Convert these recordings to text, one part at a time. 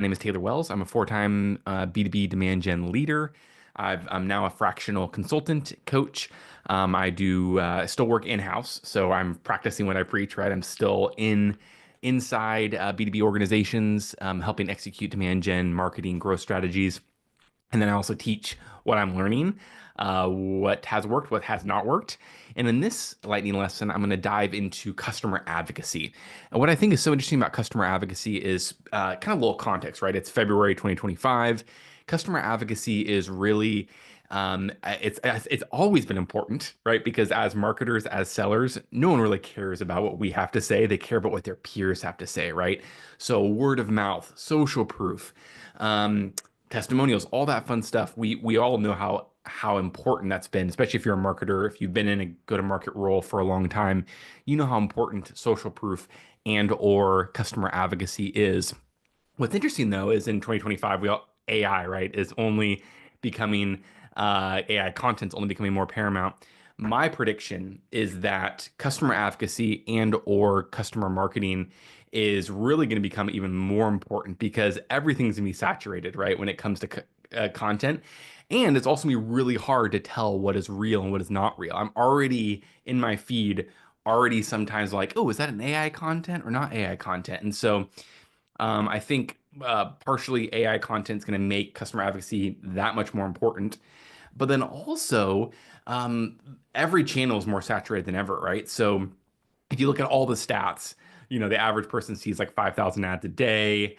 name is Taylor Wells. I'm a four-time B2B demand gen leader. I'm now a fractional consultant coach. I do still work in-house, so I'm practicing what I preach, right? I'm still inside B2B organizations, helping execute demand gen marketing growth strategies. And then I also teach what I'm learning, what has worked, what has not worked. And in this lightning lesson, I'm going to dive into customer advocacy. And what I think is so interesting about customer advocacy is kind of a little context, right? It's February 2025. Customer advocacy is really it's always been important, right? Because as marketers, as sellers, no one really cares about what we have to say. They care about what their peers have to say, right? So word of mouth, social proof. Um, Testimonials, all that fun stuff. We all know how important that's been, especially if you're a marketer, if you've been in a go-to-market role for a long time, you know how important social proof and or customer advocacy is. What's interesting though is in 2025, AI, right, is only becoming AI content's only becoming more paramount. My prediction is that customer advocacy and or customer marketing is really going to become even more important because everything's going to be saturated, right, when it comes to content. And it's also going to be really hard to tell what is real and what is not real. I'm already in my feed, already sometimes like, oh, is that an AI content or not AI content? And so I think partially AI content is going to make customer advocacy that much more important. But then also, um, every channel is more saturated than ever, right? So if you look at all the stats, the average person sees like 5,000 ads a day.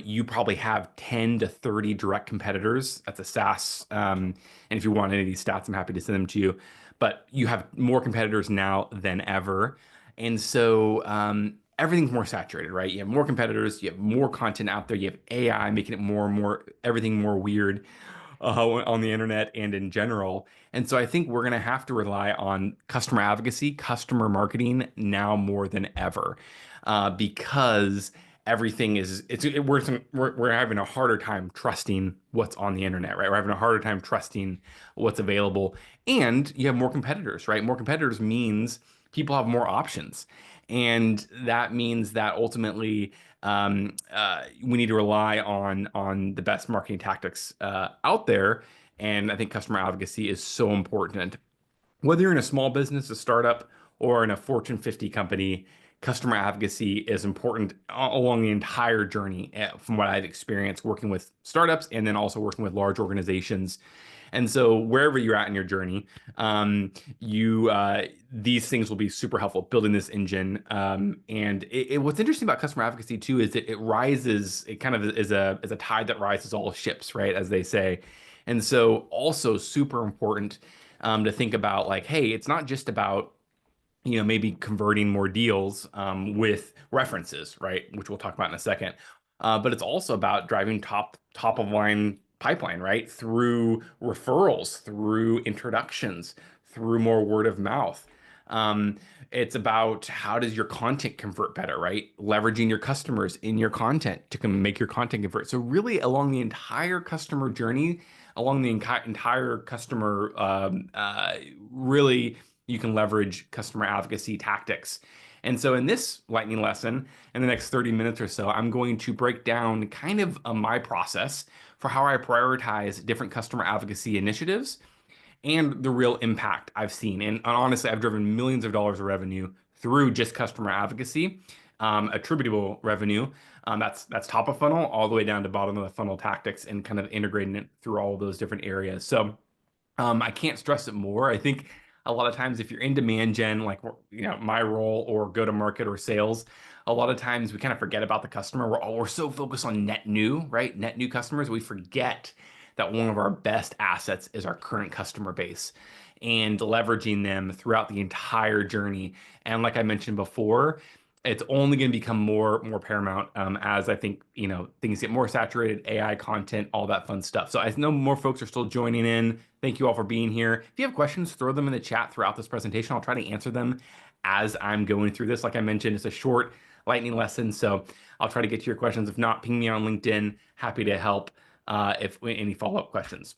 You probably have 10 to 30 direct competitors. That's a SaaS. And if you want any of these stats, I'm happy to send them to you. But you have more competitors now than ever. And so everything's more saturated, right? You have more competitors, you have more content out there, you have AI making it more and more, everything more weird on the internet and in general. And so I think we're going to have to rely on customer advocacy, customer marketing now more than ever, because everything is we're having a harder time trusting what's on the internet, right? We're having a harder time trusting what's available, and you have more competitors, right? More competitors means people have more options, and that means that ultimately we need to rely on the best marketing tactics out there. And I think customer advocacy is so important. Whether you're in a small business, a startup, or in a Fortune 50 company, customer advocacy is important along the entire journey, from what I've experienced working with startups and then also working with large organizations. And so wherever you're at in your journey, you these things will be super helpful building this engine. And what's interesting about customer advocacy too is that it rises. It kind of is a tide that rises all ships, right, as they say. And so also super important to think about like, hey, it's not just about maybe converting more deals with references, right? Which we'll talk about in a second. But it's also about driving top of line pipeline, right? Through referrals, through introductions, through more word of mouth. Um, it's about how does your content convert better, right? Leveraging your customers in your content to make your content convert. So really along the entire customer journey, along the entire customer, really you can leverage customer advocacy tactics. And so in this lightning lesson, in the next 30 minutes or so, I'm going to break down kind of my process for how I prioritize different customer advocacy initiatives and the real impact I've seen. And honestly, I've driven millions of dollars of revenue through just customer advocacy, attributable revenue. That's top of funnel all the way down to bottom of the funnel tactics and kind of integrating it through all of those different areas. So I can't stress it more. I think a lot of times if you're in demand gen, like my role or go to market or sales, a lot of times we kind of forget about the customer. We're so focused on net new, right? Net new customers. We forget that one of our best assets is our current customer base and leveraging them throughout the entire journey. And like I mentioned before, it's only going to become more paramount as I think things get more saturated, AI content, all that fun stuff. So I know more folks are still joining in. Thank you all for being here. If you have questions, throw them in the chat throughout this presentation. I'll try to answer them as I'm going through this. Like I mentioned, it's a short lightning lesson, so I'll try to get to your questions. If not, ping me on LinkedIn. Happy to help if any follow-up questions.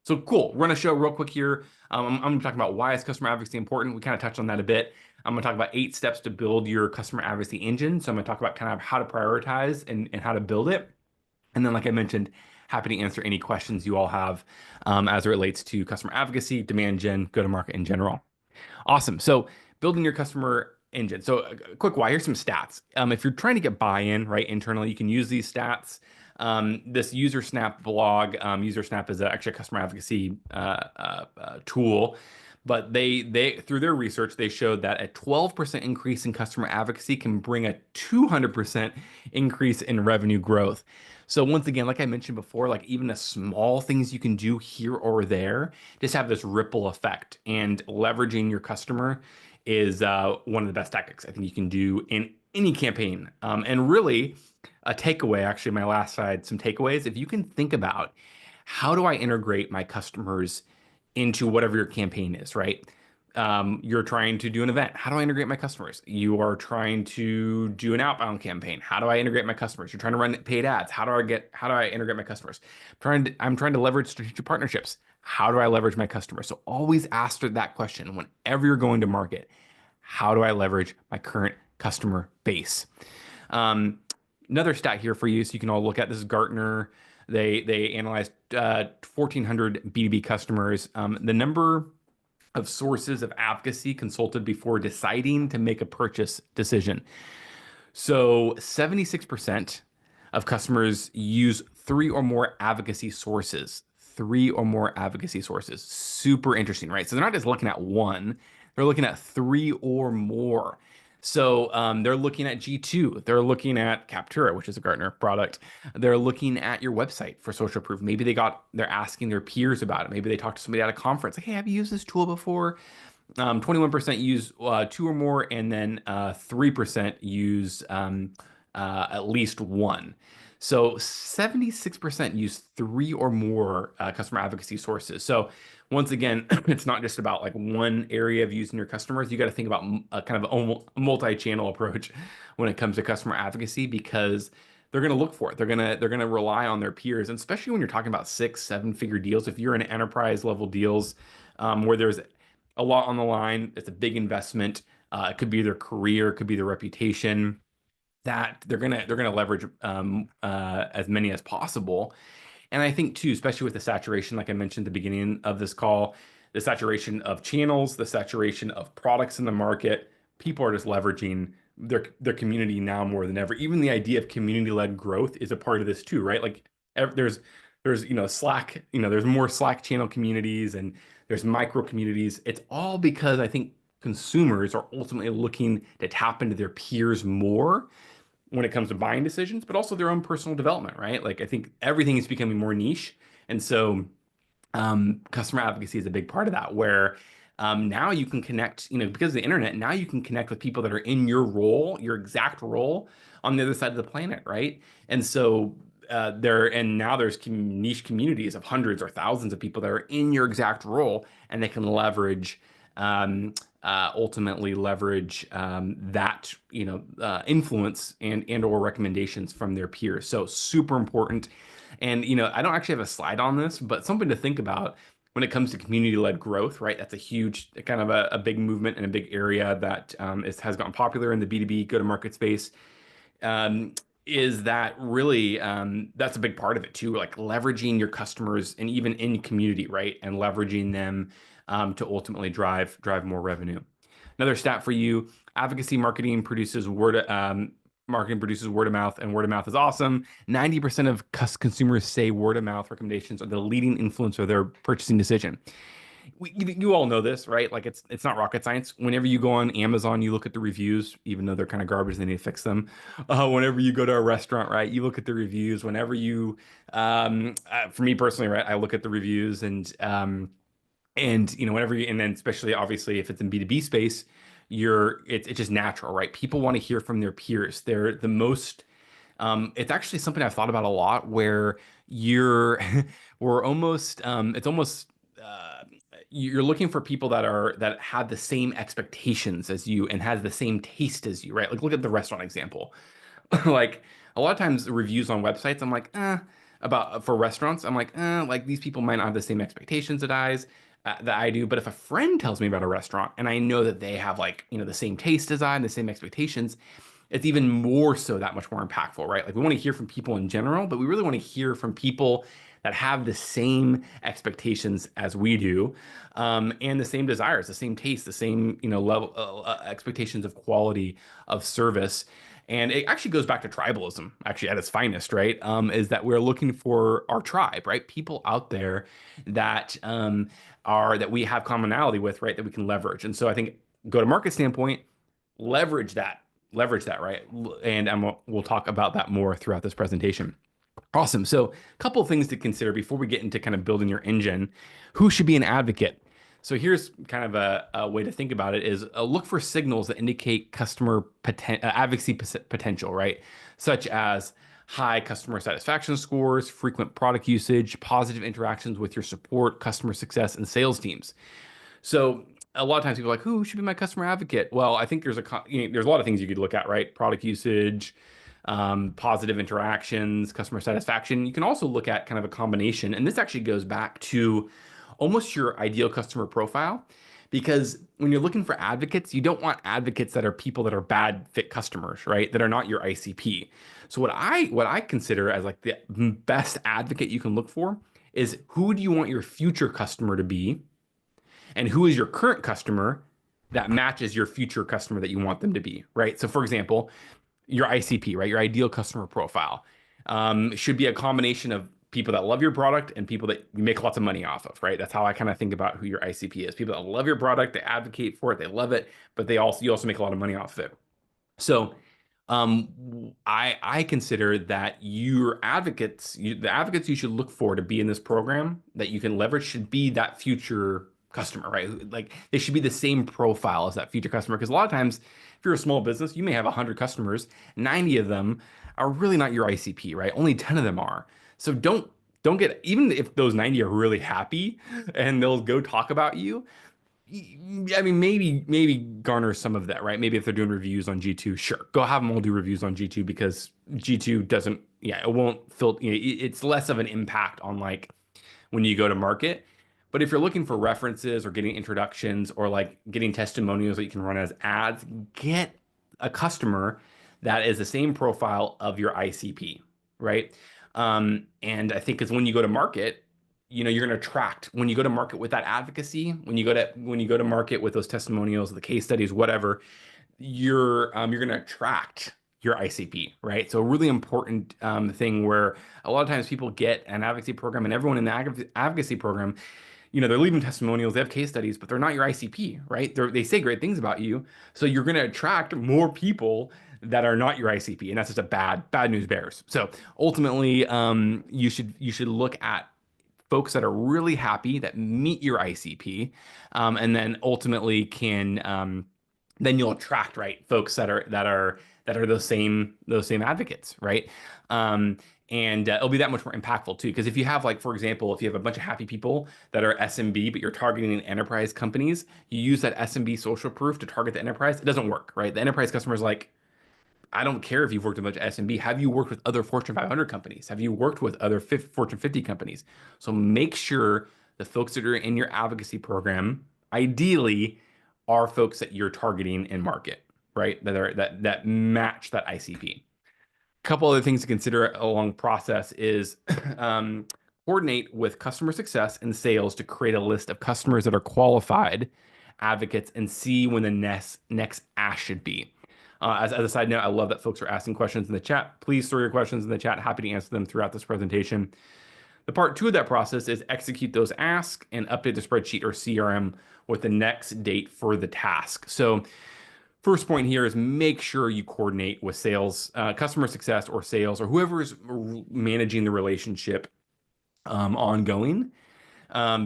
So cool. We're going to show real quick here. I'm talking about why is customer advocacy important. We kind of touched on that a bit. I'm going to talk about 8 steps to build your customer advocacy engine. So I'm going to talk about kind of how to prioritize and how to build it. And then, like I mentioned, happy to answer any questions you all have as it relates to customer advocacy, demand gen, go to market in general. Awesome. So building your customer engine. So a quick why, here's some stats. If you're trying to get buy-in, right, internally, you can use these stats. This UserSnap blog, UserSnap is actually a customer advocacy tool, but they through their research, they showed that a 12% increase in customer advocacy can bring a 200% increase in revenue growth. So once again, like I mentioned before, like even the small things you can do here or there just have this ripple effect. And leveraging your customer is one of the best tactics I think you can do in any campaign. And really, a takeaway, actually, my last slide, some takeaways. If you can think about how do I integrate my customers into whatever your campaign is, right? You're trying to do an event. How do I integrate my customers? You are trying to do an outbound campaign. How do I integrate my customers? You're trying to run paid ads. How do I integrate my customers? I'm trying to leverage strategic partnerships. How do I leverage my customers? So always ask that question whenever you're going to market. How do I leverage my current customer base? Um, Another stat here for you, so you can all look at this is Gartner. They analyzed 1,400 B2B customers. The number of sources of advocacy consulted before deciding to make a purchase decision. So 76% of customers use three or more advocacy sources. Three or more advocacy sources. Super interesting, right? So they're not just looking at one, they're looking at three or more. So they're looking at G2, they're looking at Captura, which is a Gartner product. They're looking at your website for social proof. Maybe they're asking their peers about it. Maybe they talked to somebody at a conference, like, hey, have you used this tool before? 21% use two or more, and then 3% use at least one. So 76% use three or more customer advocacy sources. So once again, it's not just about like one area of using your customers. You got to think about a kind of a multi-channel approach when it comes to customer advocacy because they're going to look for it. They're going to rely on their peers, and especially when you're talking about 6, 7 figure deals. If you're in enterprise level deals where there's a lot on the line. It's a big investment. It could be their career, it could be their reputation. That they're gonna leverage as many as possible. And I think too, especially with the saturation, like I mentioned at the beginning of this call, the saturation of channels, the saturation of products in the market, people are just leveraging their community now more than ever. Even the idea of community-led growth is a part of this too, right? Like there's Slack, there's more Slack channel communities and there's micro communities. It's all because I think consumers are ultimately looking to tap into their peers more when it comes to buying decisions, but also their own personal development, right? Like I think everything is becoming more niche. And so customer advocacy is a big part of that, where now you can connect, because of the internet, now you can connect with people that are in your role, your exact role on the other side of the planet, right? And so now there's niche communities of hundreds or thousands of people that are in your exact role, and they can ultimately leverage that influence and or recommendations from their peers. So super important. And I don't actually have a slide on this, but something to think about when it comes to community-led growth, right? That's a huge kind of a big movement and a big area that has gotten popular in the B2B go-to-market space. Um, is that really that's a big part of it too, like leveraging your customers and even in community, right? And leveraging them to ultimately drive more revenue. Another stat for you: advocacy marketing produces word of mouth, and word of mouth is awesome. 90% of consumers say word of mouth recommendations are the leading influence of their purchasing decision. You all know this, right? Like it's not rocket science. Whenever you go on Amazon, you look at the reviews, even though they're kind of garbage, they need to fix them. Whenever you go to a restaurant, right, you look at the reviews. Whenever for me personally, right, I look at the reviews and then especially obviously if it's in B2B space, it's just natural, right? People want to hear from their peers. They're the most it's actually something I've thought about a lot where you're we're almost it's almost you're looking for people that have the same expectations as you and has the same taste as you, right? Like look at the restaurant example. Like a lot of times the reviews on websites, I'm like, about for restaurants, I'm like these people might not have the same expectations that I do. But if a friend tells me about a restaurant and I know that they have like, the same taste as I and the same expectations, it's even more so that much more impactful, right? Like we want to hear from people in general, but we really want to hear from people that have the same expectations as we do, and the same desires, the same taste, the same, level expectations of quality of service. And it actually goes back to tribalism, actually at its finest, right? Is that we're looking for our tribe, right? People out there that that we have commonality with, right? That we can leverage. And so I think go to market standpoint, leverage that, right? And we'll talk about that more throughout this presentation. Awesome. So, a couple of things to consider before we get into kind of building your engine. Who should be an advocate? So here's kind of a way to think about it is look for signals that indicate advocacy potential, right? Such as high customer satisfaction scores, frequent product usage, positive interactions with your support, customer success, and sales teams. So a lot of times people are like, who should be my customer advocate? Well, I think there's a lot of things you could look at, right? Product usage, positive interactions, customer satisfaction. You can also look at kind of a combination, and this actually goes back to almost your ideal customer profile. Because when you're looking for advocates, you don't want advocates that are people that are bad fit customers, right? That are not your ICP. So what I consider as like the best advocate you can look for is who do you want your future customer to be, and who is your current customer that matches your future customer that you want them to be, right? So, for example, your ICP, right? Your ideal customer profile should be a combination of people that love your product and people that you make lots of money off of, right? That's how I kind of think about who your ICP is. People that love your product, they advocate for it, they love it, but you also make a lot of money off of it. So I consider that the advocates you should look for to be in this program that you can leverage should be that future customer, right? Like they should be the same profile as that future customer. Because a lot of times, if you're a small business, you may have 100 customers, 90 of them are really not your ICP, right? Only 10 of them are. So don't get, even if those 90 are really happy and they'll go talk about you, I mean, maybe garner some of that, right? Maybe if they're doing reviews on G2, sure, go have them all do reviews on G2 because G2 doesn't, yeah, it won't filter. It's less of an impact on like when you go to market. But if you're looking for references or getting introductions or like getting testimonials that you can run as ads, get a customer that is the same profile of your ICP, right? And I think because when you go to market, you're going to attract when you go to market with that advocacy, when you go to market with those testimonials, the case studies, whatever, you're going to attract your ICP, right? So a really important thing where a lot of times people get an advocacy program and everyone in the advocacy program, they're leaving testimonials, they have case studies, but they're not your ICP, right? They say great things about you. So you're going to attract more people that are not your ICP. And that's just a bad news bears. So ultimately, you should look at folks that are really happy that meet your ICP, and then ultimately then you'll attract right folks that are those same advocates, right? And it'll be that much more impactful too. Because if you have like, for example, if you have a bunch of happy people that are SMB, but you're targeting enterprise companies, you use that SMB social proof to target the enterprise. It doesn't work, right? The enterprise customer is like, I don't care if you've worked with a bunch of SMB. Have you worked with other Fortune 500 companies? Have you worked with other Fortune 50 companies? So make sure the folks that are in your advocacy program, ideally, are folks that you're targeting in market, right? That match that ICP. Couple other things to consider along process is coordinate with customer success and sales to create a list of customers that are qualified advocates and see when the next ask should be. As a side note, I love that folks are asking questions in the chat. Please throw your questions in the chat. Happy to answer them throughout this presentation. The part two of that process is execute those asks and update the spreadsheet or CRM with the next date for the task. So first point here is make sure you coordinate with sales, customer success or sales, or whoever is managing the relationship ongoing,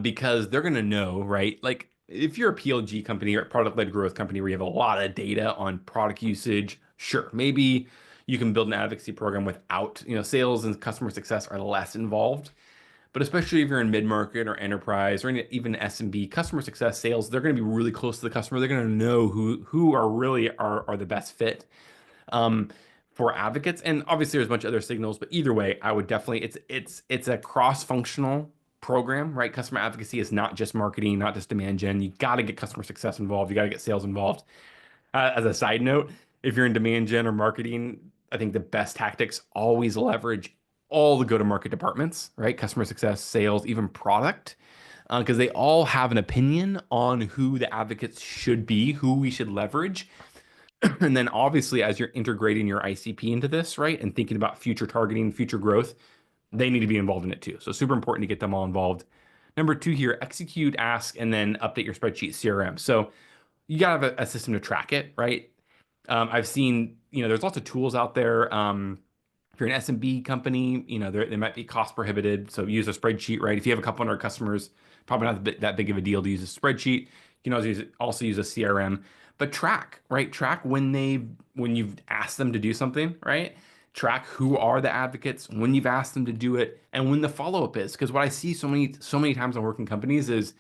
because they're going to know, right? Like if you're a PLG company or a product-led growth company where you have a lot of data on product usage, sure, maybe you can build an advocacy program without, sales and customer success are less involved. But especially if you're in mid-market or enterprise or even SMB, customer success sales, they're going to be really close to the customer. They're going to know who are really are the best fit um, for advocates. And obviously, there's a bunch of other signals, but either way, I would definitely it's a cross-functional program, right? Customer advocacy is not just marketing, not just demand gen. You got to get customer success involved. You got to get sales involved. As a side note, if you're in demand gen or marketing, I think the best tactics always leverage all the go-to-market departments, right? Customer success, sales, even product, because they all have an opinion on who the advocates should be, who we should leverage. And then obviously, as you're integrating your ICP into this, right, and thinking about future targeting, future growth, they need to be involved in it too. So super important to get them all involved. Number two here, execute, ask, and then update your spreadsheet CRM. So you gotta have a system to track it, right? I've seen, there's lots of tools out there. If you're an SMB company, they might be cost prohibited. So use a spreadsheet, right? If you have a couple hundred customers, probably not that big of a deal to use a spreadsheet. You can also use a CRM, but track, right? Track when you've asked them to do something, right? Track who are the advocates, when you've asked them to do it, and when the follow-up is. Because what I see so many times on working companies is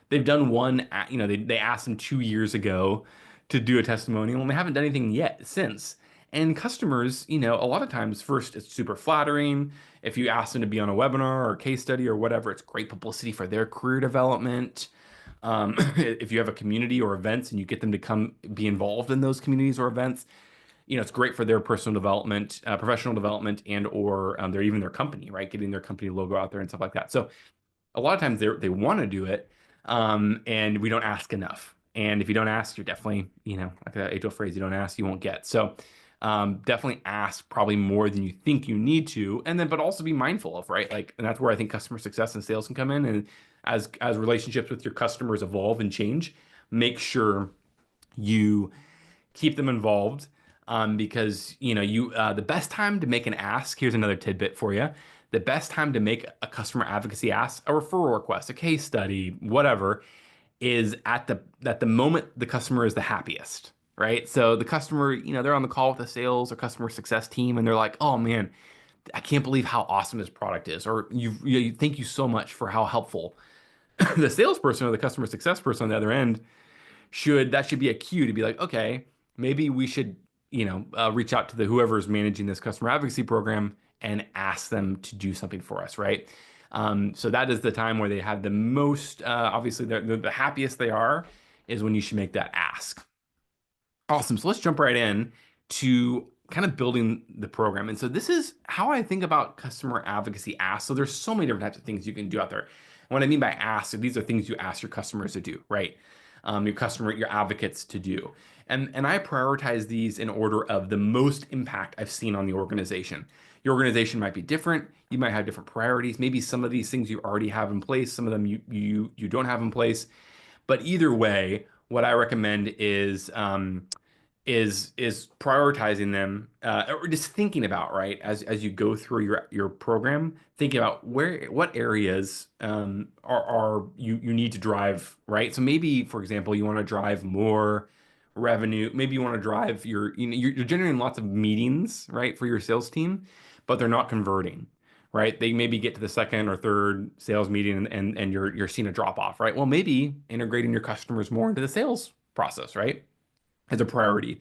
they've done one, they asked them 2 years ago to do a testimonial and they haven't done anything yet since. And customers, a lot of times, first, it's super flattering. If you ask them to be on a webinar or case study or whatever, it's great publicity for their career development. If you have a community or events and you get them to come be involved in those communities or events, it's great for their personal development, professional development, and or their company, right? Getting their company logo out there and stuff like that. So a lot of times they want to do it, and we don't ask enough. And if you don't ask, you're definitely, like that age-old phrase, you don't ask, you won't get. So definitely ask probably more than you think you need to, and then but also be mindful of, right? Like, and that's where I think customer success and sales can come in. And as relationships with your customers evolve and change, make sure you keep them involved, because the best time to make an ask, here's another tidbit for you. The best time to make a customer advocacy ask, a referral request, a case study, whatever, is at the moment the customer is the happiest, right? So the customer, they're on the call with the sales or customer success team and they're like, "Oh man, I can't believe how awesome this product is," or thank you so much for how helpful." The salesperson or the customer success person on the other end should be a cue to be like, okay, maybe we should, reach out to the whoever's managing this customer advocacy program and ask them to do something for us, right? So that is the time where they have the most, obviously, the happiest they are is when you should make that ask. Awesome. So let's jump right in to kind of building the program. And so this is how I think about customer advocacy asks. So there's so many different types of things you can do out there. And what I mean by ask, these are things you ask your customers to do, right? Your advocates to do. And I prioritize these in order of the most impact I've seen on the organization. Your organization might be different. You might have different priorities. Maybe some of these things you already have in place, some of them you don't have in place. But either way, what I recommend is prioritizing them, or just thinking about, right, as you go through your program, thinking about what areas are you need to drive, right? So maybe, for example, you want to drive more revenue. Maybe you want to drive you're generating lots of meetings, right, for your sales team, but they're not converting, right? They maybe get to the second or third sales meeting and you're seeing a drop off, right? Well, maybe integrating your customers more into the sales process, right, as a priority.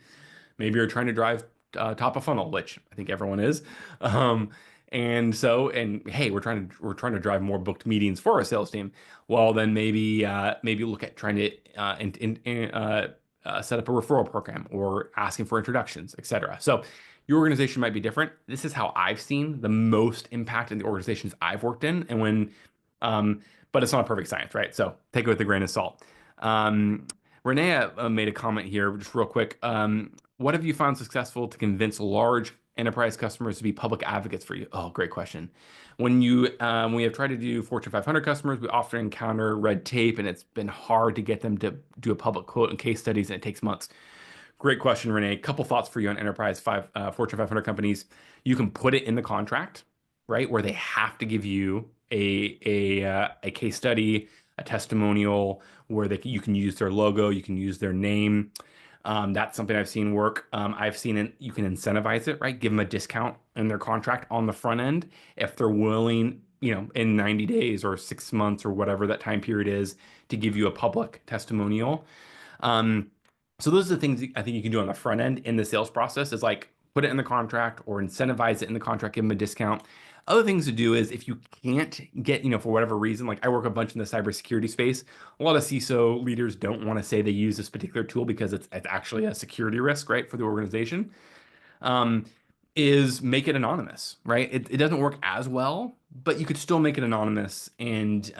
Maybe you're trying to drive top of funnel, which I think everyone is. Um, and hey, we're trying to drive more booked meetings for our sales team. Well, then maybe look at trying to set up a referral program or asking for introductions, etc. So your organization might be different. This is how I've seen the most impact in the organizations I've worked in, um, but it's not a perfect science, right? So take it with a grain of salt. Renee made a comment here, just real quick. What have you found successful to convince large enterprise customers to be public advocates for you? Oh, great question. When we have tried to do Fortune 500 customers, we often encounter red tape, and it's been hard to get them to do a public quote and case studies, and it takes months. Great question, Renee. Couple thoughts for you on Fortune 500 companies. You can put it in the contract, right, where they have to give you a case study, a testimonial, where you can use their logo, you can use their name. That's something I've seen work. I've seen it. You can incentivize it, right? Give them a discount in their contract on the front end if they're willing, in 90 days or 6 months or whatever that time period is, to give you a public testimonial. So those are the things I think you can do on the front end in the sales process, is like put it in the contract or incentivize it in the contract, give them a discount. Other things to do is if you can't get, for whatever reason, like I work a bunch in the cybersecurity space, a lot of CISO leaders don't want to say they use this particular tool because it's actually a security risk, right, for the organization. Um, is make it anonymous, right? It doesn't work as well, but you could still make it anonymous and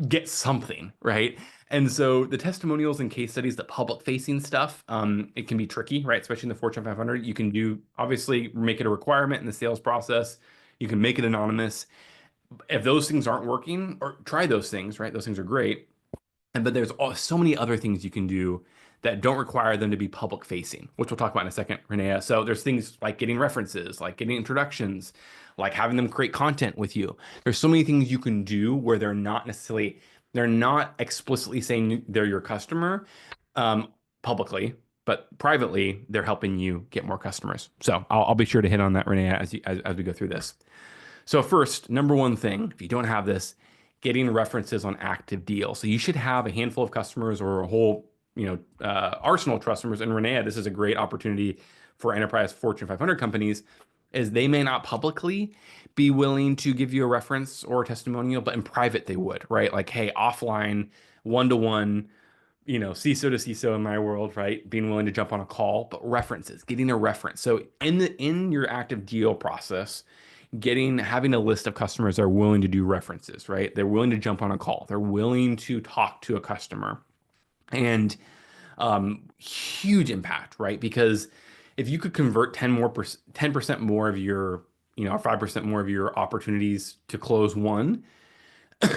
get something, right? And so the testimonials and case studies, the public facing stuff, it can be tricky, right? Especially in the Fortune 500. You can do obviously make it a requirement in the sales process. You can make it anonymous. If those things aren't working, or try those things, right? Those things are great. But there's so many other things you can do that don't require them to be public facing, which we'll talk about in a second, Renee. So there's things like getting references, like getting introductions, like having them create content with you. There's so many things you can do where they're not explicitly saying they're your customer, um, publicly, but privately, they're helping you get more customers. So I'll be sure to hit on that, Renee, as we go through this. So first, number one thing, if you don't have this, getting references on active deals. So you should have a handful of customers or a whole, arsenal of customers. And Renee, this is a great opportunity for enterprise Fortune 500 companies, is they may not publicly be willing to give you a reference or a testimonial, but in private they would, right? Like, hey, offline, one-to-one, CISO to CISO in my world, right? Being willing to jump on a call, but references, getting a reference. So in your active deal process, having a list of customers that are willing to do references, right? They're willing to jump on a call. They're willing to talk to a customer. And huge impact, right? Because if you could convert 10% more of your, 5% more of your opportunities to close one,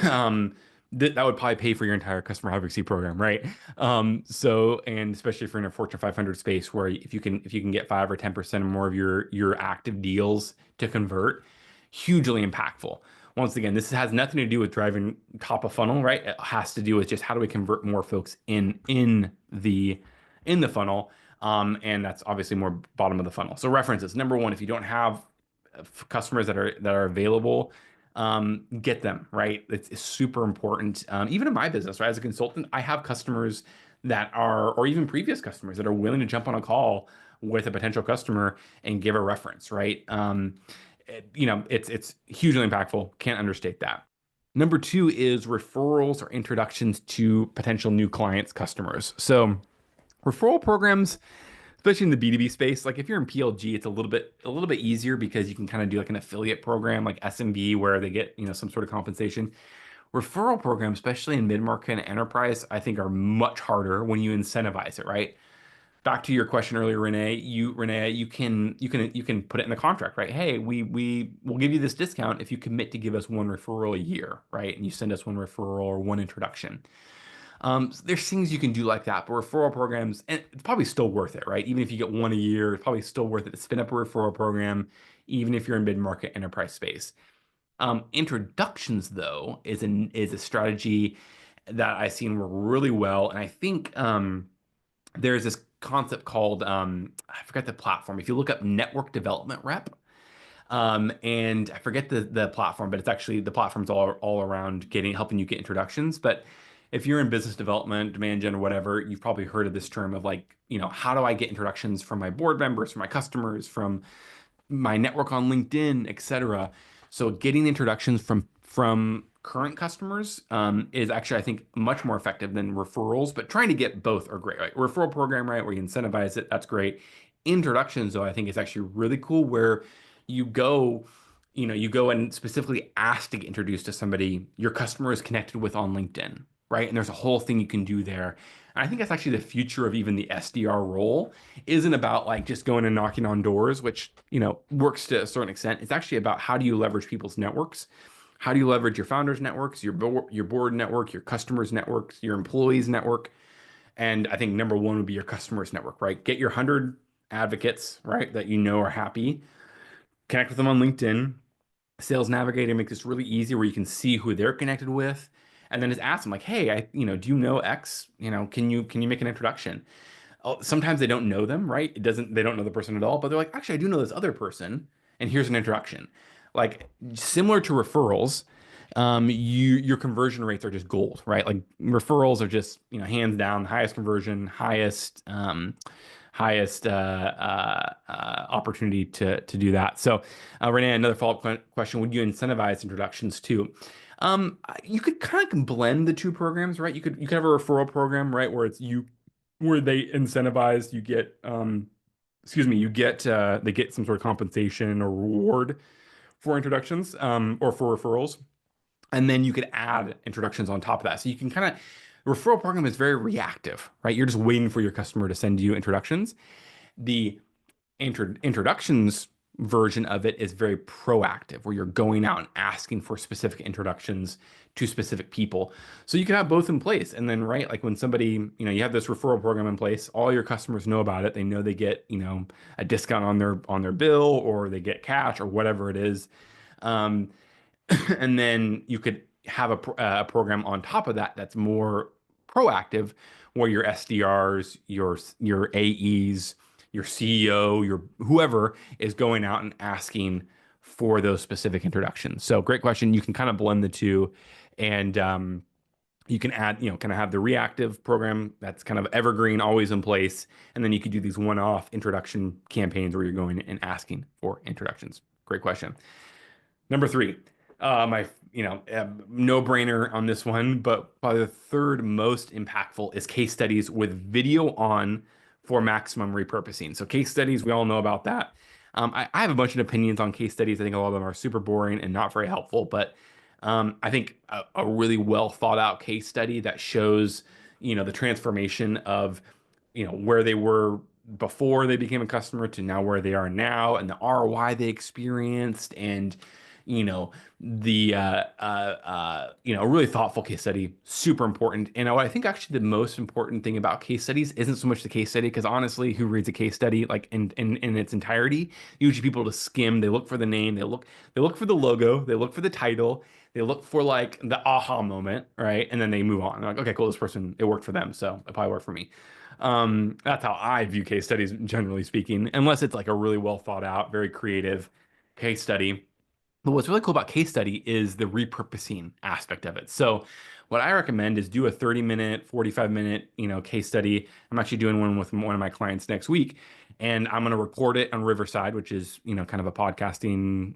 um, that would probably pay for your entire customer advocacy program, right? And especially if you're in a Fortune 500 space where if you can get 5 or 10% more of your active deals to convert, hugely impactful. Once again, this has nothing to do with driving top of funnel, right? It has to do with just how do we convert more folks in the funnel, and that's obviously more bottom of the funnel. So references, number one, if you don't have customers that are available, get them, right? It's super important. Even in my business, right? As a consultant, I have customers or even previous customers that are willing to jump on a call with a potential customer and give a reference, right? It's hugely impactful. Can't understate that. Number two is referrals or introductions to potential new clients, customers. So referral programs, especially in the B2B space, like if you're in PLG, it's a little bit easier because you can kind of do like an affiliate program like SMB where they get, some sort of compensation. Referral programs, especially in mid-market and enterprise, I think are much harder when you incentivize it, right? Back to your question earlier, Renee, you can put it in the contract, right? Hey, we will give you this discount if you commit to give us one referral a year, right? And you send us one referral or one introduction. So there's things you can do like that, but referral programs, and it's probably still worth it, right? Even if you get one a year, it's probably still worth it to spin up a referral program, even if you're in mid-market enterprise space. Introductions, though, is a strategy that I've seen work really well, and I think there's this concept called I forget the platform. If you look up network development rep, and I forget the platform, but it's actually the platform's all around helping you get introductions. But if you're in business development, demand gen, or whatever, you've probably heard of this term of like, how do I get introductions from my board members, from my customers, from my network on LinkedIn, etc. So getting introductions from current customers is actually, I think, much more effective than referrals. But trying to get both are great, right? Referral program, right, where you incentivize it, that's great. Introductions, though, I think is actually really cool, where you go, you go and specifically ask to get introduced to somebody your customer is connected with on LinkedIn, right? And there's a whole thing you can do there. And I think that's actually the future of even the SDR role isn't about like just going and knocking on doors, which, works to a certain extent. It's actually about how do you leverage people's networks? How do you leverage your founders' networks, your board network, your customers' networks, your employees' network? And I think number one would be your customers' network, right? Get your 100 advocates, right, that are happy, connect with them on LinkedIn. Sales Navigator makes this really easy where you can see who they're connected with, and then just ask them like, hey, do you know X? Can you make an introduction? Sometimes they don't know them, right? They don't know the person at all, but they're like, actually, I do know this other person, and here's an introduction. Like similar to referrals, your conversion rates are just gold, right? Like referrals are just, hands down, highest conversion, highest opportunity to do that. So, Renee, another follow-up question: would you incentivize introductions too? You could kind of blend the two programs, right? You could have a referral program, right, where it's you where they incentivize you get excuse me, you get they get some sort of compensation or reward for introductions or for referrals. And then you could add introductions on top of that. So you can kind of referral program is very reactive, right? You're just waiting for your customer to send you introductions. The introductions version of it is very proactive, where you're going out and asking for specific introductions to specific people. So you can have both in place. And then, right, like when somebody, you have this referral program in place, all your customers know about it. They know they get, a discount on their bill, or they get cash or whatever it is. Um, and then you could have a program on top of that that's more proactive, where your SDRs, your AEs, your CEO, your whoever is going out and asking for those specific introductions. So great question. You can kind of blend the two, and you can add, kind of have the reactive program that's kind of evergreen, always in place, and then you could do these one-off introduction campaigns where you're going and asking for introductions. Great question. Number three, my no-brainer on this one, but probably the third most impactful is case studies with video on for maximum repurposing. So case studies, we all know about that. I have a bunch of opinions on case studies. I think a lot of them are super boring and not very helpful, but I think a really well thought out case study that shows, the transformation of, where they were before they became a customer to now where they are now, and the ROI they experienced, and you know the a really thoughtful case study, super important. And what I think actually the most important thing about case studies isn't so much the case study, because honestly, who reads a case study like in its entirety? Usually people just skim, they look for the name, they look for the logo, they look for the title, they look for like the aha moment, right? And then they move on. They're like, okay, cool, this person, it worked for them, so it probably worked for me. That's how I view case studies, generally speaking, unless it's like a really well thought out, very creative case study. But what's really cool about case study is the repurposing aspect of it. So what I recommend is do a 30-minute, 45-minute, case study. I'm actually doing one with one of my clients next week, and I'm going to record it on Riverside, which is, kind of a podcasting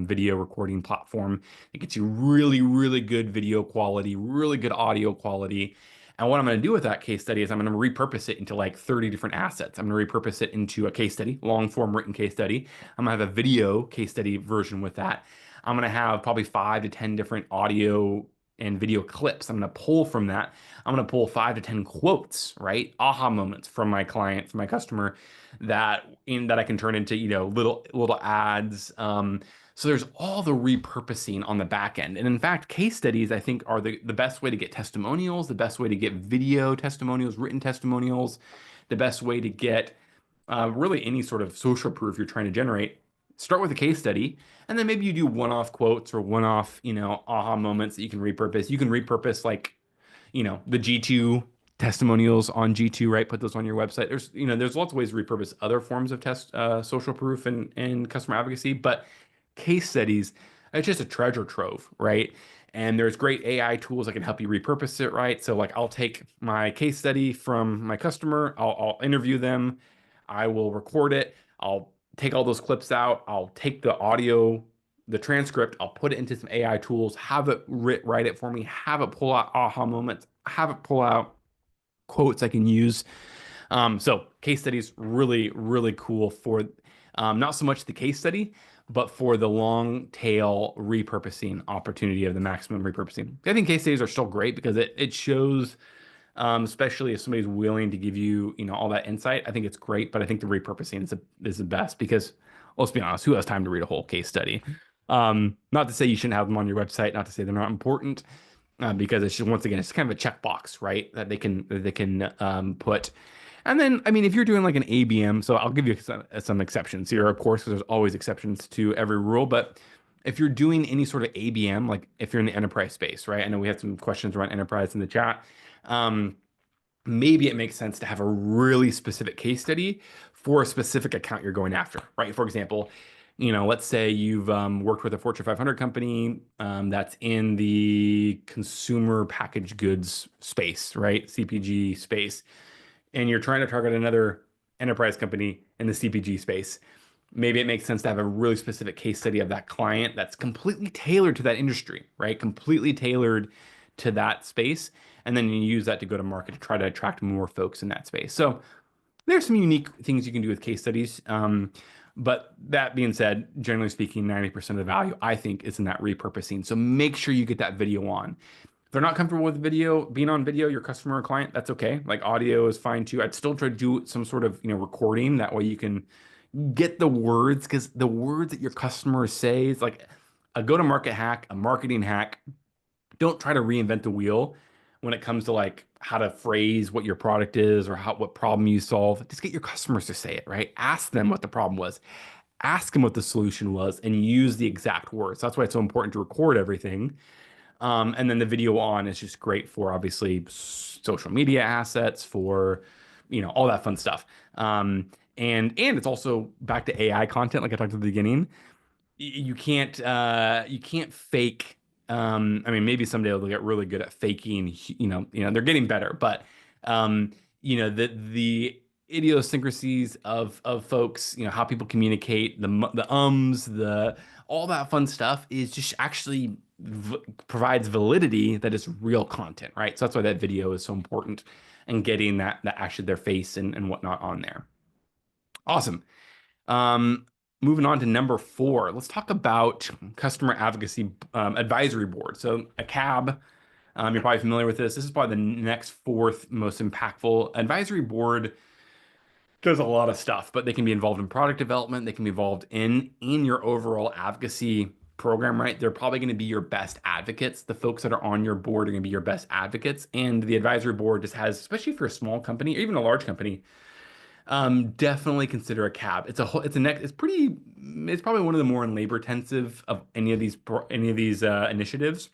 video recording platform. It gets you really, really good video quality, really good audio quality. And what I'm going to do with that case study is I'm going to repurpose it into like 30 different assets. I'm going to repurpose it into a case study, long form written case study. I'm going to have a video case study version with that. I'm going to have probably 5 to 10 different audio and video clips. I'm going to pull from that. I'm going to pull 5 to 10 quotes, right? Aha moments from my client, from my customer, that I can turn into, little ads. So there's all the repurposing on the back end. And in fact, case studies, I think, are the best way to get testimonials, the best way to get video testimonials, written testimonials, the best way to get really any sort of social proof you're trying to generate. Start with a case study, and then maybe you do one-off quotes or one-off, aha moments that you can repurpose. You can repurpose like, the G2 testimonials on G2, right? Put those on your website. There's lots of ways to repurpose other forms of social proof and customer advocacy, but case studies, it's just a treasure trove, right? And there's great AI tools that can help you repurpose it, right? So like I'll take my case study from my customer, I'll interview them, I will record it, I'll take all those clips out, I'll take the audio, the transcript, I'll put it into some AI tools, have it write it for me, have it pull out aha moments, have it pull out quotes I can use. So case studies really, really cool for not so much the case study, but for the long tail repurposing opportunity of the maximum repurposing. I think case studies are still great because it shows, especially if somebody's willing to give you, all that insight. I think it's great, but I think the repurposing is the best because, let's be honest, who has time to read a whole case study? Not to say you shouldn't have them on your website, not to say they're not important, because it's just, once again, it's kind of a checkbox, right? That they can put. And then, I mean, if you're doing like an ABM, so I'll give you some exceptions here, of course, because there's always exceptions to every rule. But if you're doing any sort of ABM, like if you're in the enterprise space, right? I know we had some questions around enterprise in the chat. Maybe it makes sense to have a really specific case study for a specific account you're going after, right? For example, let's say you've worked with a Fortune 500 company that's in the consumer packaged goods space, right? CPG space, and you're trying to target another enterprise company in the CPG space. Maybe it makes sense to have a really specific case study of that client that's completely tailored to that industry, right? Completely tailored to that space. And then you use that to go to market to try to attract more folks in that space. So there's some unique things you can do with case studies. But that being said, generally speaking, 90% of the value, I think, is in that repurposing. So make sure you get that video on. If they're not comfortable with video, being on video, your customer or client, that's okay. Like audio is fine too. I'd still try to do some sort of, recording. That way you can get the words, because the words that your customers say is like a go-to-market hack, a marketing hack. Don't try to reinvent the wheel when it comes to like how to phrase what your product is or what problem you solve. Just get your customers to say it, right? Ask them what the problem was. Ask them what the solution was and use the exact words. That's why it's so important to record everything. And then the video on is just great for obviously social media assets, for all that fun stuff. And it's also back to AI content, like I talked at the beginning. You can't fake. I mean, maybe someday they'll get really good at faking. They're getting better, but the idiosyncrasies of folks, how people communicate, the all that fun stuff is just actually provides validity that is real content, right? So that's why that video is so important, and getting that actually their face and whatnot on there. Awesome. Um, Moving on to number 4, let's talk about customer advocacy advisory board. So a CAB, you're probably familiar with this. This is probably the next fourth most impactful. Advisory board does a lot of stuff, but they can be involved in product development. They can be involved in your overall advocacy program, right? They're probably going to be your best advocates. The folks that are on your board are going to be your best advocates. And the advisory board just has, especially for a small company or even a large company, definitely consider a cab. It's probably one of the more labor intensive of any of these initiatives,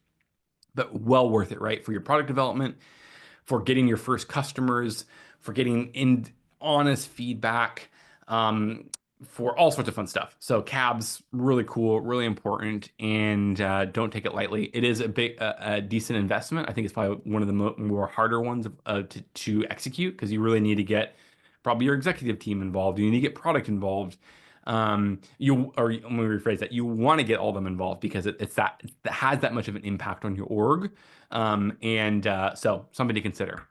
but well worth it, right? For your product development, for getting your first customers, for getting in honest feedback, for all sorts of fun stuff. So cabs, really cool, really important, and don't take it lightly. It is a decent investment. I think it's probably one of the more harder ones to execute, because you really need to get probably your executive team involved. You need to get product involved. Let me rephrase that. You want to get all of them involved because it has that much of an impact on your org. So something to consider.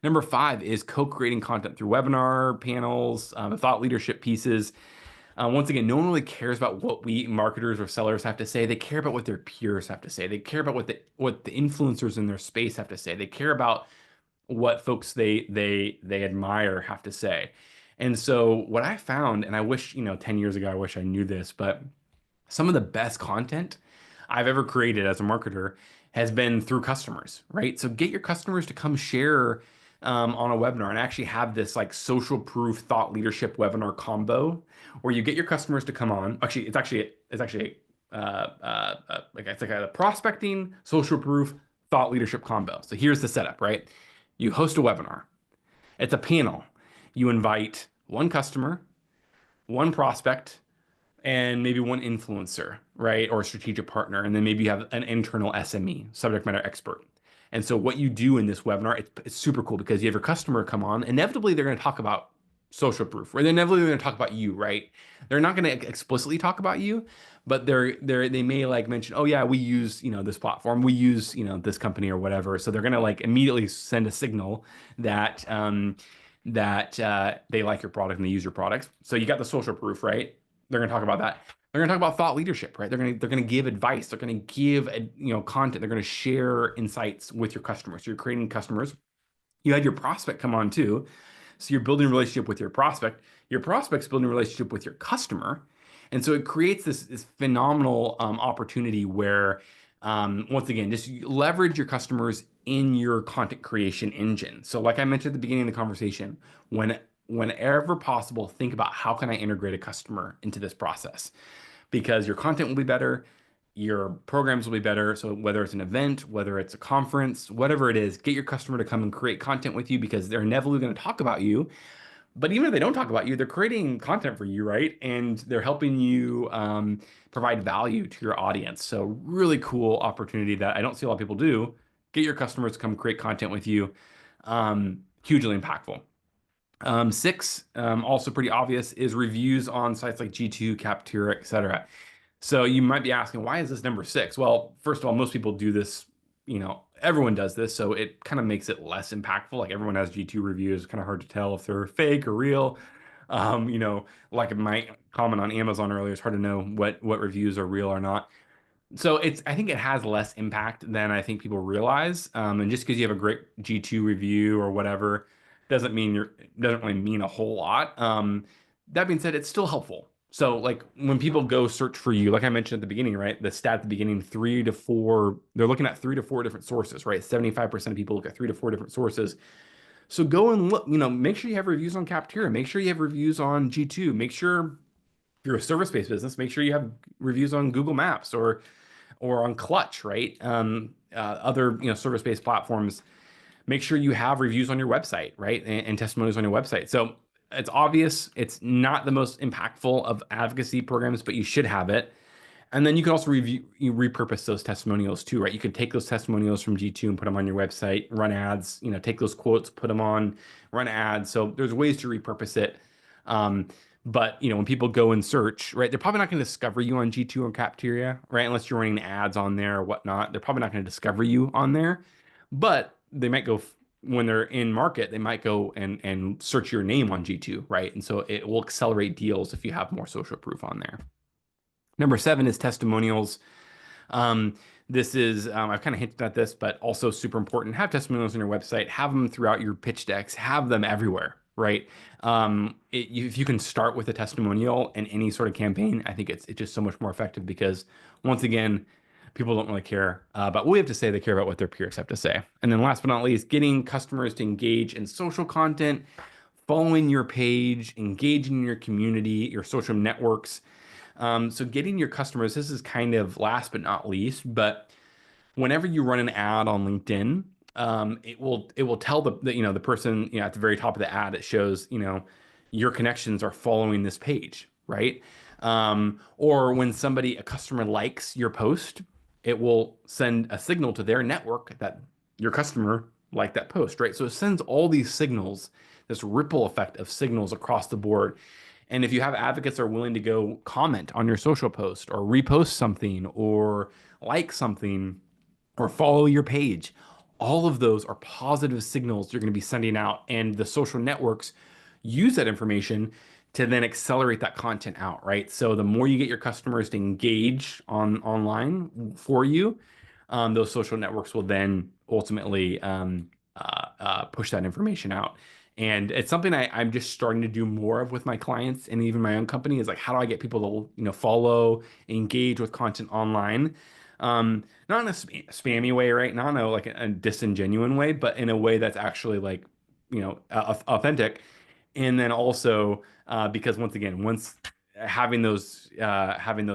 Number 5 is co-creating content through webinar panels, thought leadership pieces. Once again, no one really cares about what we marketers or sellers have to say. They care about what their peers have to say. They care about what the influencers in their space have to say. They care about what folks they admire have to say. And so what I found, and I wish, 10 years ago, I wish I knew this, but some of the best content I've ever created as a marketer has been through customers, right? So get your customers to come share on a webinar, and actually have this like social proof thought leadership webinar combo where you get your customers to come on. Actually, it's actually like it's like a prospecting, social proof, thought leadership combo. So here's the setup, right? You host a webinar. It's a panel. You invite one customer, one prospect, and maybe one influencer, right? Or a strategic partner. And then maybe you have an internal SME, subject matter expert. And so what you do in this webinar, it's super cool, because you have your customer come on. Inevitably, they're going to talk about social proof, or they're inevitably going to talk about you, right? They're not going to explicitly talk about you, but they may like mention, oh yeah, we use, this platform, we use, this company or whatever. So they're going to like immediately send a signal that they like your product and they use your products. So you got the social proof, right? They're going to talk about that. They're going to talk about thought leadership, right? They're going to give advice. They're going to give content. They're going to share insights with your customers. So you're creating customers. You had your prospect come on too. So you're building a relationship with your prospect. Your prospect's building a relationship with your customer. And so it creates this phenomenal opportunity where, once again, just leverage your customers in your content creation engine. So like I mentioned at the beginning of the conversation, whenever possible, think about how can I integrate a customer into this process, because your content will be better, your programs will be better. So whether it's an event, whether it's a conference, whatever it is, get your customer to come and create content with you, because they're inevitably going to talk about you. But even if they don't talk about you, they're creating content for you, right? And they're helping you provide value to your audience. So really cool opportunity that I don't see a lot of people do. Get your customers to come create content with you. Hugely impactful. Six, also pretty obvious, is reviews on sites like G2, Capterra, etc. So you might be asking, why is this number six? Well, first of all, most people do this, everyone does this, so it kind of makes it less impactful. Like everyone has G2 reviews, it's kind of hard to tell if they're fake or real. Like my comment on Amazon earlier, it's hard to know what reviews are real or not. So I think it has less impact than I think people realize. And just because you have a great G2 review or whatever doesn't really mean a whole lot. That being said, it's still helpful. So like when people go search for you, like I mentioned at the beginning, right? The stat at the beginning, they're looking at 3 to 4 different sources, right? 75% of people look at 3 to 4 different sources. So go and look, make sure you have reviews on Capterra, make sure you have reviews on G2, make sure if you're a service-based business, make sure you have reviews on Google Maps or on Clutch, right? Other service-based platforms. Make sure you have reviews on your website, right, and testimonials on your website. So it's obvious it's not the most impactful of advocacy programs, but you should have it. And then you can also repurpose those testimonials too, right? You could take those testimonials from G2 and put them on your website, run ads, take those quotes, put them on, run ads. So there's ways to repurpose it. Um, but when people go and search, right, they're probably not going to discover you on G2 or Capteria, right? Unless you're running ads on there or whatnot. They're probably not going to discover you on there. But they might go when they're in market, they might go and search your name on G2, right? And so it will accelerate deals if you have more social proof on there. Number seven is testimonials. Um, this is, I've kind of hinted at this, but also super important. Have testimonials on your website, have them throughout your pitch decks, have them everywhere, right? If you can start with a testimonial in any sort of campaign, I think it's just so much more effective because once again, people don't really care about what we have to say. They care about what their peers have to say. And then last but not least, getting customers to engage in social content, following your page, engaging in your community, your social networks. So getting your customers, this is kind of last but not least, but whenever you run an ad on LinkedIn, it will tell the person at the very top of the ad. It shows your connections are following this page, right? Or when a customer likes your post, it will send a signal to their network that your customer liked that post, right? So it sends all these signals, this ripple effect of signals across the board. And if you have advocates that are willing to go comment on your social post or repost something or like something or follow your page, all of those are positive signals you're going to be sending out. And the social networks use that information to then accelerate that content out, right? So the more you get your customers to engage online for you, those social networks will then ultimately push that information out. And it's something I'm just starting to do more of with my clients and even my own company is like, how do I get people to, follow, engage with content online? Not in a spammy way, right? Not in a disingenuine way, but in a way that's actually like, authentic. And then also, because once again, once having those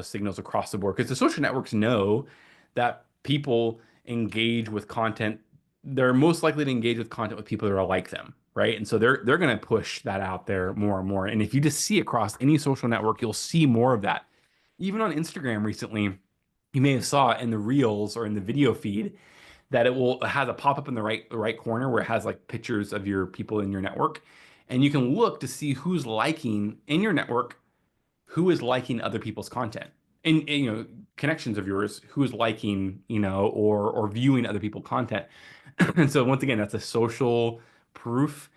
signals across the board, because the social networks know that people engage with content, they're most likely to engage with content with people that are like them, right? And so they're going to push that out there more and more. And if you just see across any social network, you'll see more of that. Even on Instagram recently, you may have saw it in the reels or in the video feed that it has a pop-up in the right corner where it has like pictures of your people in your network. And you can look to see who's liking in your network, who is liking other people's content. And connections of yours, who is liking, or viewing other people's content. And so once again, that's a social proof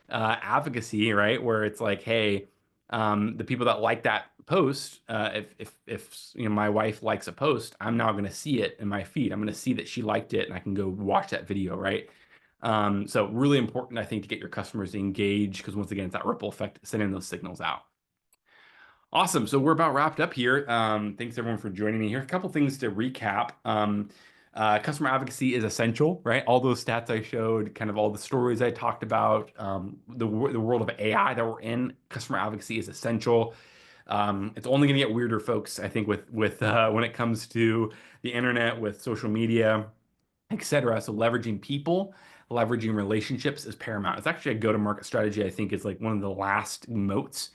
advocacy, right? Where it's like, hey, the people that like that post, if my wife likes a post, I'm now going to see it in my feed. I'm going to see that she liked it, and I can go watch that video, right? So really important, I think, to get your customers to engage because once again, it's that ripple effect, sending those signals out. Awesome. So we're about wrapped up here. Thanks everyone for joining me here. A couple things to recap. Customer advocacy is essential, right? All those stats I showed, kind of all the stories I talked about, the world of AI that we're in, customer advocacy is essential. It's only going to get weirder, folks, I think, with when it comes to the internet, with social media, etc. So leveraging people, leveraging relationships is paramount. It's actually a go-to-market strategy. I think is like one of the last moats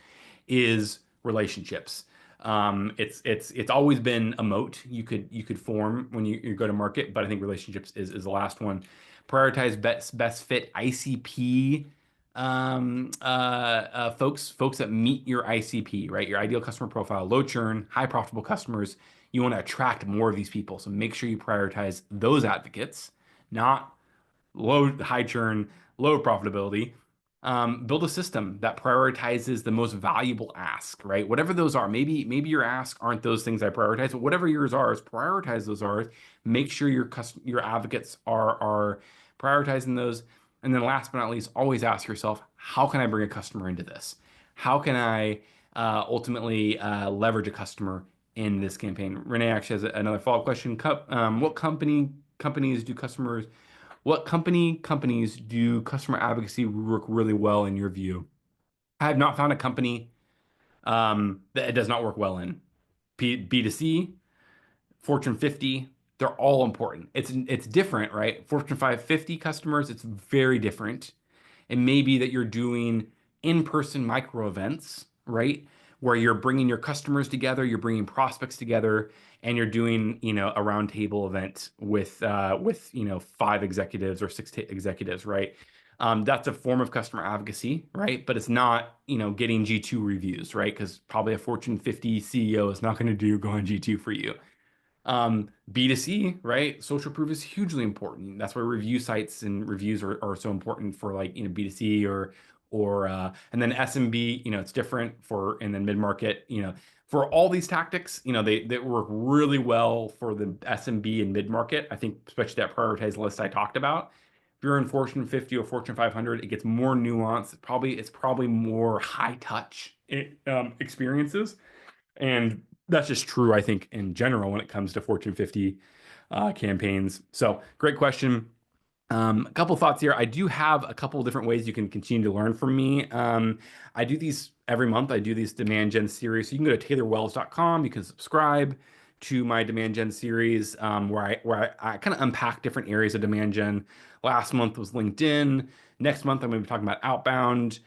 is relationships. It's always been a moat you could form when you go to market, but I think relationships is the last one. Prioritize best fit ICP Folks that meet your ICP, right? Your ideal customer profile, low churn, high profitable customers. You want to attract more of these people. So make sure you prioritize those advocates, not high churn, low profitability. Build a system that prioritizes the most valuable ask, right? Whatever those are. Maybe your ask aren't those things I prioritize, but whatever yours are, is prioritize those are. Make sure your advocates are prioritizing those. And then last but not least, always ask yourself, how can I bring a customer into this? How can I ultimately leverage a customer in this campaign? Renee actually has another follow-up question. What companies do customers what companies do customer advocacy work really well in your view? I have not found a company that it does not work well in. B2C, Fortune 50, they're all important. It's different, right? Fortune 550 customers, it's very different. It may be that you're doing in-person micro events, right? Where you're bringing your customers together, you're bringing prospects together, and you're doing, a roundtable event with five executives or six executives, right? That's a form of customer advocacy, right? But it's not, getting G2 reviews, right? Because probably a Fortune 50 CEO is not going to go on G2 for you. B2C, right? Social proof is hugely important. That's why review sites and reviews are so important for like, B2C or and then SMB, it's different and then mid-market, for all these tactics, they work really well for the SMB and mid-market. I think especially that prioritized list I talked about. If you're in Fortune 50 or Fortune 500, it gets more nuanced. It's probably more high touch experiences. And that's just true, I think, in general when it comes to Fortune 50 campaigns. So, great question. A couple thoughts here. I do have a couple different ways you can continue to learn from me. I do these every month. I do these demand gen series. So you can go to taylorwells.com. You can subscribe to my demand gen series where I kind of unpack different areas of demand gen. Last month was LinkedIn. Next month, I'm going to be talking about outbound.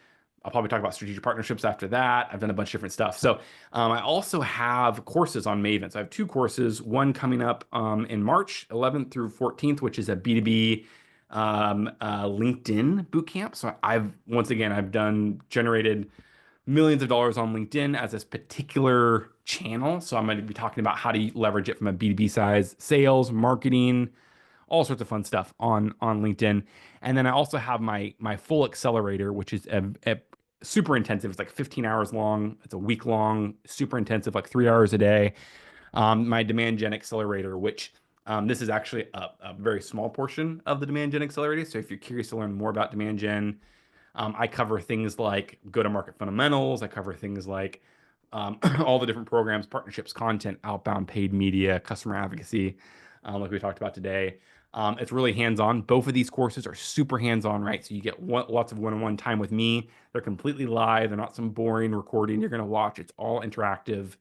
I'll probably talk about strategic partnerships after that. I've done a bunch of different stuff. So I also have courses on Maven. So I have two courses, one coming up in March 11th through 14th, which is a B2B LinkedIn bootcamp. So I've generated millions of dollars on LinkedIn as this particular channel. So I'm going to be talking about how to leverage it from a B2B size, sales, marketing, all sorts of fun stuff on LinkedIn. And then I also have my full accelerator, which is a super intensive. It's like 15 hours long. It's a week long, super intensive, like 3 hours a day. My demand gen accelerator, which this is actually a very small portion of the demand gen accelerator. So if you're curious to learn more about demand gen, I cover things like go-to-market fundamentals. I cover things like all the different programs, partnerships, content, outbound, paid media, customer advocacy, like we talked about today. It's really hands-on. Both of these courses are super hands-on, right? So you get lots of one-on-one time with me. They're completely live. They're not some boring recording you're going to watch. It's all interactive,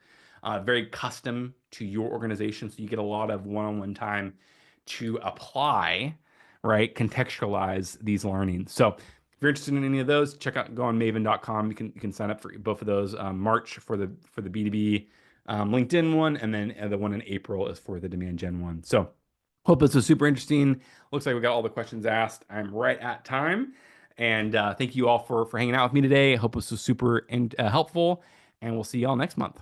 very custom to your organization. So you get a lot of one-on-one time to apply, right? Contextualize these learnings. So if you're interested in any of those, go on maven.com. You can sign up for both of those. March for the B2B LinkedIn one, and then the one in April is for the demand gen one. So hope this was super interesting. Looks like we got all the questions asked. I'm right at time. And thank you all for hanging out with me today. I hope this was super helpful. And we'll see y'all next month.